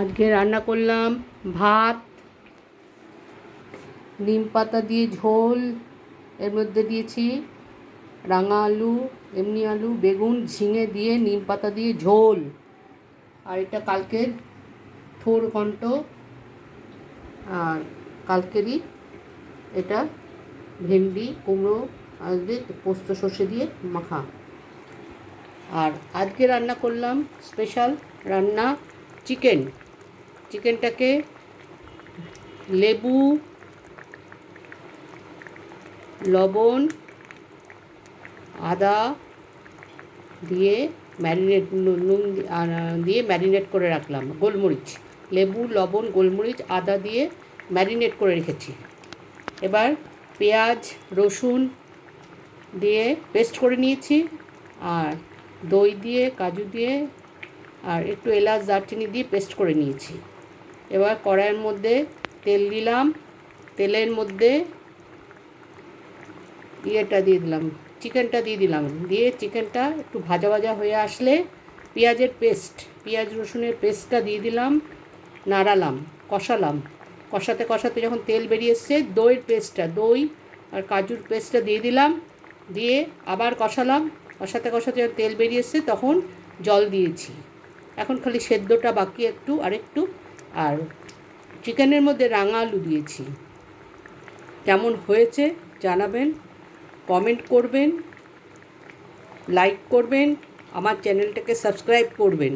আজকে রান্না করলাম ভাত, নিম পাতা দিয়ে ঝোল, এর মধ্যে দিয়েছি রাঙা আলু, এমনি আলু, বেগুন, ঝিঙে দিয়ে নিম পাতা দিয়ে ঝোল। আর এটা কালকের থোর ঘন্ট, আর কালকেরই এটা ভেন্ডি কুমড়ো আসবে পোস্ত সর্ষে দিয়ে মাখা। আর আজকে রান্না করলাম স্পেশাল রান্না চিকেনটাকে লেবু, লবণ, আদা দিয়ে নুন দিয়ে ম্যারিনেট করে রাখলাম। গোলমরিচ, লেবু, লবণ, গোলমরিচ, আদা দিয়ে ম্যারিনেট করে রেখেছি। এবার পেঁয়াজ রসুন দিয়ে পেস্ট করে নিয়েছি, আর দই দিয়ে কাজু দিয়ে আর একটু এলাচ দারচিনি দিয়ে পেস্ট করে নিয়েছি। এবার কড়াইয়ের মধ্যে তেল দিলাম, তেলের মধ্যে চিকেনটা দিয়ে দিলাম, দিয়ে চিকেনটা একটু ভাজা ভাজা হয়ে আসলে পেঁয়াজ রসুনের পেস্টটা দিয়ে দিলাম, নাড়ালাম, কষাতে কষাতে যখন তেল বেরিয়ে এসছে দই আর কাজুর পেস্টটা দিয়ে দিলাম, দিয়ে আবার কষাতে কষাতে যখন তেল বেরিয়ে এসছে তখন জল দিয়েছি। এখন খালি সেদ্ধটা বাকি আরেকটু। আর চিকেনের মধ্যে রাঙা আলু দিয়েছি। কেমন হয়েছে জানাবেন, কমেন্ট করবেন, লাইক করবেন, আমার চ্যানেলটাকে সাবস্ক্রাইব করবেন।